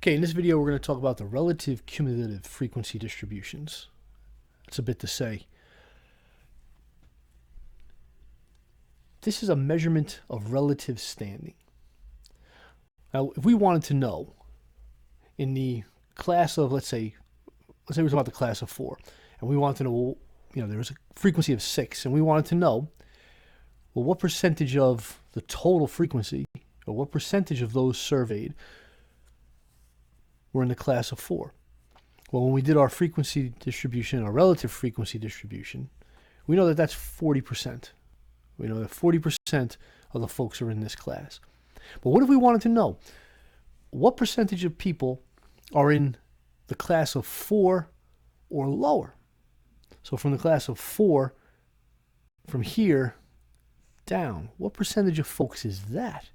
Okay, in this video we're going to talk about the relative cumulative frequency distributions. That's a bit to say. This is a measurement of relative standing. Now, if we wanted to know in the class of, let's say we're talking about the class of 4, and we wanted to know, there was a frequency of 6, and we wanted to know, well, what percentage of the total frequency, or what percentage of those surveyed were in the class of 4. Well, when we did our frequency distribution, our relative frequency distribution, we know that that's 40%. We know that 40% of the folks are in this class. But what if we wanted to know what percentage of people are in the class of 4 or lower? So from the class of 4, from here down, what percentage of folks is that?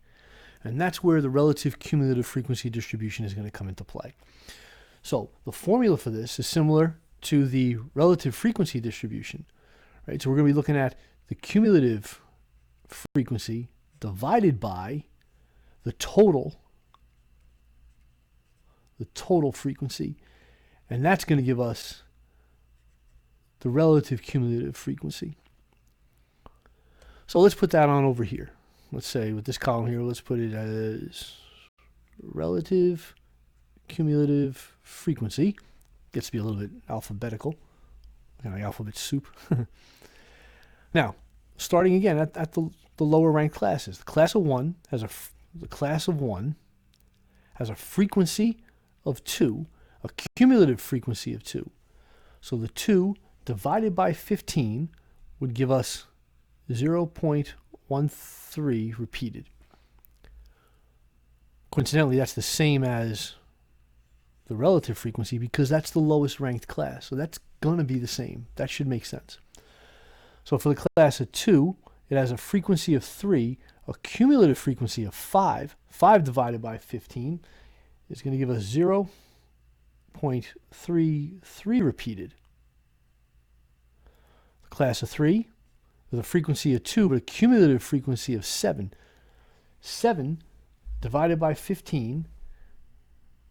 And that's where the relative cumulative frequency distribution is going to come into play. So the formula for this is similar to the relative frequency distribution, right? So we're going to be looking at the cumulative frequency divided by the total frequency, and that's going to give us the relative cumulative frequency. So let's put that on over here. Let's say with this column here, let's put it as relative cumulative frequency. Gets to be a little bit alphabetical, kind of alphabet soup. Now, starting again at the lower ranked classes, the class of 1 has a frequency of 2, a cumulative frequency of 2. So the 2 divided by 15 would give us 0.13 repeated. Coincidentally, that's the same as the relative frequency because that's the lowest ranked class. So that's going to be the same. That should make sense. So for the class of 2, it has a frequency of 3, a cumulative frequency of 5. 5 divided by 15 is going to give us 0.33 repeated. The class of 3 with a frequency of 2, but a cumulative frequency of 7. 7 divided by 15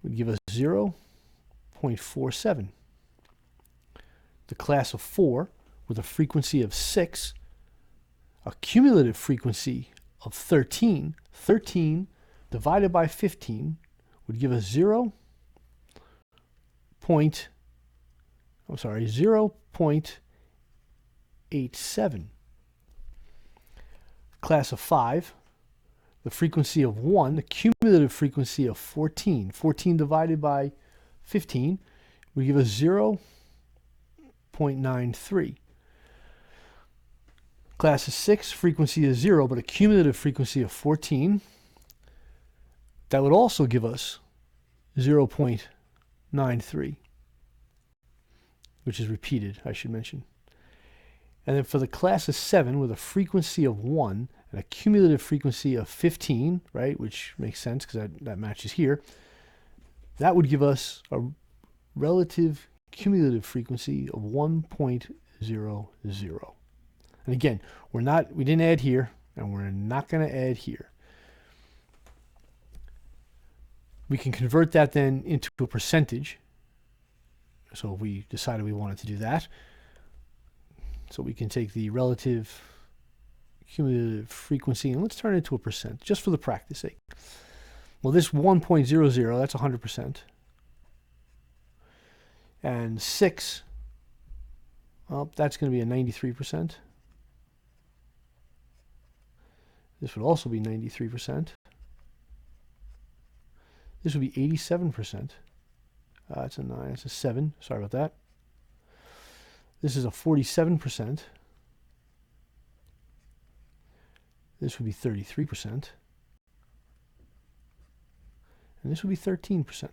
would give us 0.47. The class of 4 with a frequency of 6, a cumulative frequency of 13. 13 divided by 15 would give us 0.87. Class of 5, the frequency of 1, the cumulative frequency of 14. 14 divided by 15 would give us 0.93. Class of 6, frequency is 0, but a cumulative frequency of 14. That would also give us 0.93, which is repeated, I should mention. And then for the class of 7 with a frequency of 1 and a cumulative frequency of 15, right, which makes sense because that matches here, that would give us a relative cumulative frequency of 1.00. And again, we didn't add here, and we're not going to add here. We can convert that then into a percentage. So if we decided we wanted to do that, so we can take the relative cumulative frequency and let's turn it into a percent, just for the practice sake. Well, this 1.00, that's 100%. And 6, well, that's going to be a 93%. This would also be 93%. This would be 87%. That's a 9, that's a 7, sorry about that. This is a 47%. This would be 33%. And this would be 13%.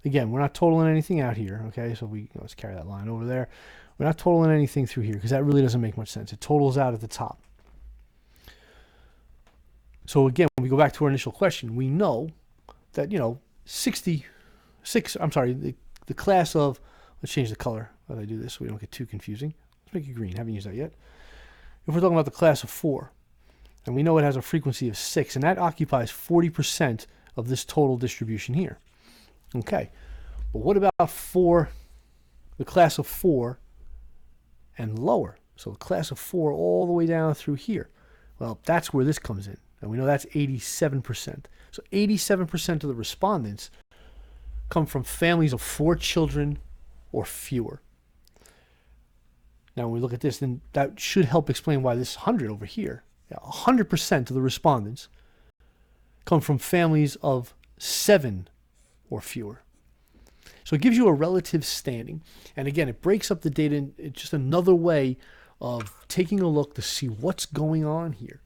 Again, we're not totaling anything out here, okay? So let's carry that line over there. We're not totaling anything through here because that really doesn't make much sense. It totals out at the top. So again, when we go back to our initial question, we know that, the class of, let's change the color as I do this so we don't get too confusing. Let's make it green. Haven't used that yet. If we're talking about the class of 4, and we know it has a frequency of 6, and that occupies 40% of this total distribution here. Okay, but what about for the class of 4 and lower? So the class of 4 all the way down through here. Well, that's where this comes in. And we know that's 87%. So 87% of the respondents come from families of 4 children or fewer. Now, when we look at this, then that should help explain why this 100 over here, 100% of the respondents come from families of 7 or fewer. So it gives you a relative standing. And again, it breaks up the data in just another way of taking a look to see what's going on here.